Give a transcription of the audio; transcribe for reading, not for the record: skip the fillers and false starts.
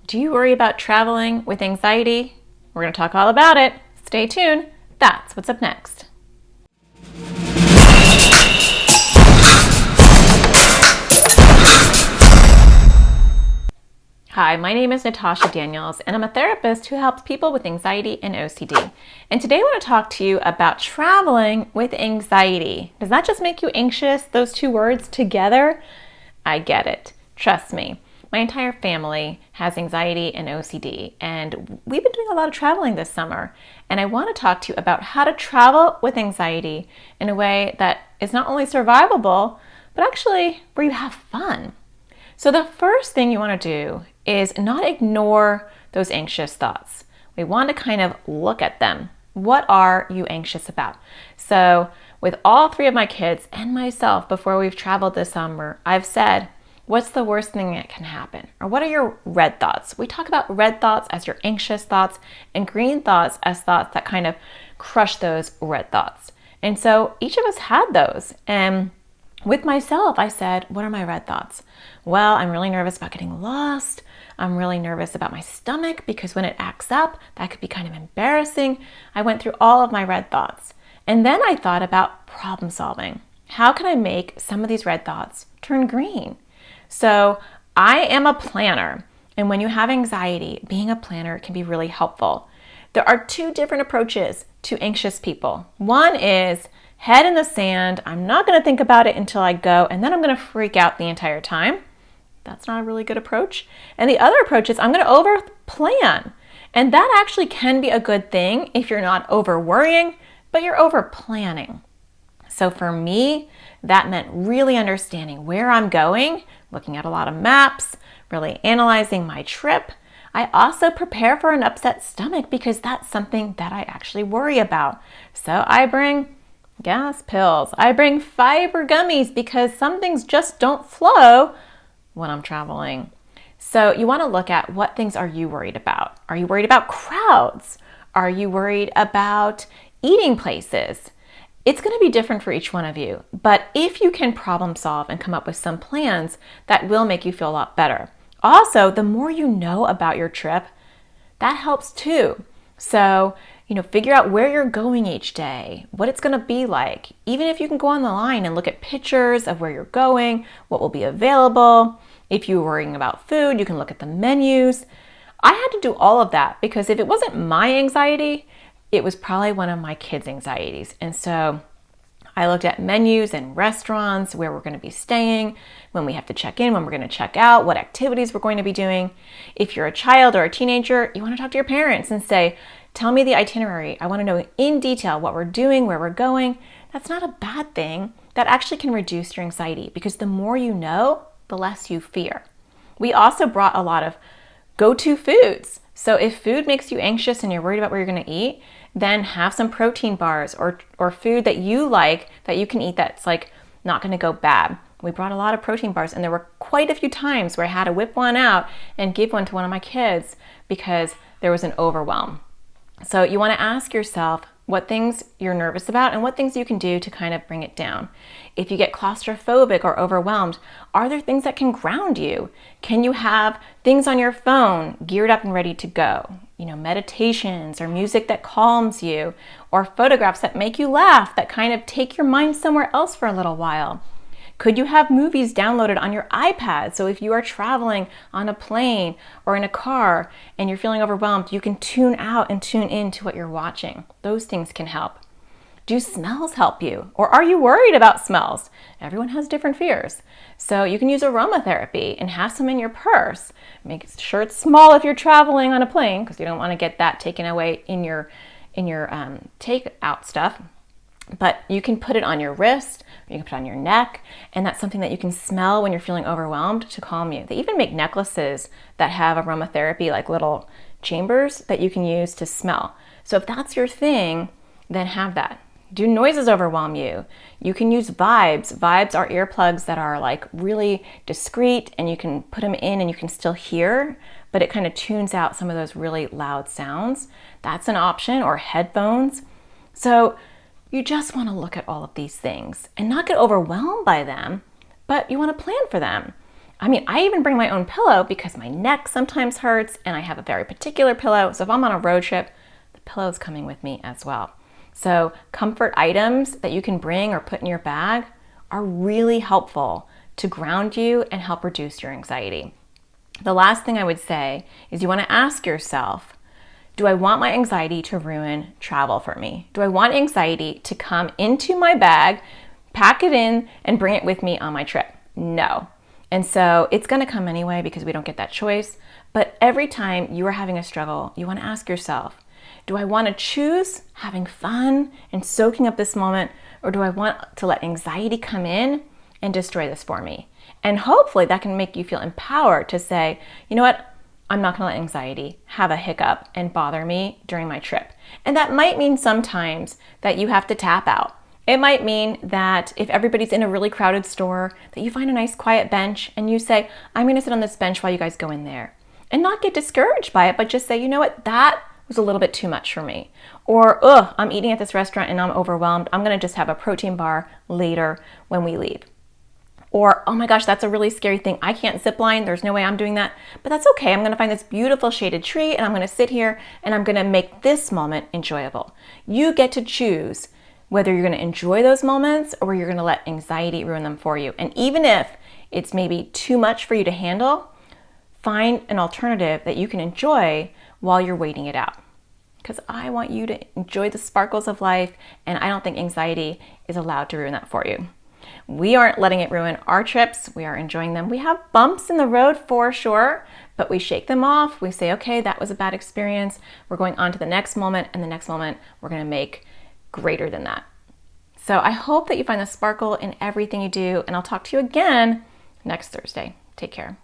Do you worry about traveling with anxiety? We're going to talk all about it. Stay tuned. That's what's up next. Hi, my name is Natasha Daniels, and I'm a therapist who helps people with anxiety and OCD. And today I want to talk to you about traveling with anxiety. Does that just make you anxious, those two words together? I get it. Trust me. My entire family has anxiety and OCD, and we've been doing a lot of traveling this summer. And I want to talk to you about how to travel with anxiety in a way that is not only survivable, but actually where you have fun. So the first thing you want to do is not ignore those anxious thoughts. We want to kind of look at them. What are you anxious about? So with all three of my kids and myself, before we've traveled this summer, I've said, what's the worst thing that can happen? Or what are your red thoughts? We talk about red thoughts as your anxious thoughts and green thoughts as thoughts that kind of crush those red thoughts. And so each of us had those. And with myself, I said, what are my red thoughts? Well, I'm really nervous about getting lost. I'm really nervous about my stomach because when it acts up, that could be kind of embarrassing. I went through all of my red thoughts. And then I thought about problem solving. How can I make some of these red thoughts turn green? So I am a planner, and when you have anxiety, being a planner can be really helpful. There are two different approaches to anxious people. One is head in the sand. I'm not going to think about it until I go, and then I'm going to freak out the entire time. That's not a really good approach. And the other approach is I'm going to over plan. And that actually can be a good thing if you're not over worrying, but you're over planning. So for me, that meant really understanding where I'm going, looking at a lot of maps, really analyzing my trip. I also prepare for an upset stomach because that's something that I actually worry about. So I bring gas pills. I bring fiber gummies because some things just don't flow when I'm traveling. So you want to look at what things are you worried about? Are you worried about crowds? Are you worried about eating places? It's going to be different for each one of you, but if you can problem solve and come up with some plans, that will make you feel a lot better. Also, the more you know about your trip, that helps too. So, figure out where you're going each day, what it's going to be like. Even if you can go online and look at pictures of where you're going, what will be available. If you're worrying about food, you can look at the menus. I had to do all of that because if it wasn't my anxiety, it was probably one of my kids' anxieties. And so I looked at menus and restaurants, where we're going to be staying, when we have to check in, when we're going to check out, what activities we're going to be doing. If you're a child or a teenager, you want to talk to your parents and say, tell me the itinerary. I want to know in detail what we're doing, where we're going. That's not a bad thing. That actually can reduce your anxiety because the more you know, the less you fear. We also brought a lot of go-to foods. So if food makes you anxious and you're worried about where you're going to eat, then have some protein bars or food that you like that you can eat that's like not going to go bad. We brought a lot of protein bars, and there were quite a few times where I had to whip one out and give one to one of my kids because there was an overwhelm. So you want to ask yourself what things you're nervous about and what things you can do to kind of bring it down. If you get claustrophobic or overwhelmed, are there things that can ground you? Can you have things on your phone geared up and ready to go? Meditations or music that calms you, or photographs that make you laugh, that kind of take your mind somewhere else for a little while. Could you have movies downloaded on your iPad? So if you are traveling on a plane or in a car and you're feeling overwhelmed, you can tune out and tune into what you're watching. Those things can help. Do smells help you? Or are you worried about smells? Everyone has different fears. So you can use aromatherapy and have some in your purse. Make sure it's small if you're traveling on a plane because you don't want to get that taken away in your takeout stuff. But you can put it on your wrist, or you can put it on your neck, and that's something that you can smell when you're feeling overwhelmed to calm you. They even make necklaces that have aromatherapy, like little chambers that you can use to smell. So if that's your thing, then have that. Do noises overwhelm you? You can use vibes. Vibes are earplugs that are like really discreet, and you can put them in and you can still hear, but it kind of tunes out some of those really loud sounds. That's an option, or headphones. So you just want to look at all of these things and not get overwhelmed by them, but you want to plan for them. I mean, I even bring my own pillow because my neck sometimes hurts and I have a very particular pillow. So if I'm on a road trip, the pillow's coming with me as well. So comfort items that you can bring or put in your bag are really helpful to ground you and help reduce your anxiety. The last thing I would say is you want to ask yourself, do I want my anxiety to ruin travel for me? Do I want anxiety to come into my bag, pack it in, and bring it with me on my trip? No. And so it's going to come anyway because we don't get that choice. But every time you are having a struggle, you want to ask yourself, do I want to choose having fun and soaking up this moment, or do I want to let anxiety come in and destroy this for me? And hopefully that can make you feel empowered to say, you know what? I'm not going to let anxiety have a hiccup and bother me during my trip. And that might mean sometimes that you have to tap out. It might mean that if everybody's in a really crowded store, that you find a nice quiet bench and you say, I'm going to sit on this bench while you guys go in there. And not get discouraged by it, but just say, you know what, that was a little bit too much for me. Or, I'm eating at this restaurant and I'm overwhelmed. I'm going to just have a protein bar later when we leave. Or, oh my gosh, that's a really scary thing. I can't zip line. There's no way I'm doing that. But that's okay. I'm going to find this beautiful shaded tree and I'm going to sit here and I'm going to make this moment enjoyable. You get to choose whether you're going to enjoy those moments or you're going to let anxiety ruin them for you. And even if it's maybe too much for you to handle, find an alternative that you can enjoy while you're waiting it out. Because I want you to enjoy the sparkles of life, and I don't think anxiety is allowed to ruin that for you. We aren't letting it ruin our trips. We are enjoying them. We have bumps in the road for sure, but we shake them off. We say, okay, that was a bad experience. We're going on to the next moment, and the next moment we're going to make greater than that. So I hope that you find the sparkle in everything you do, and I'll talk to you again next Thursday. Take care.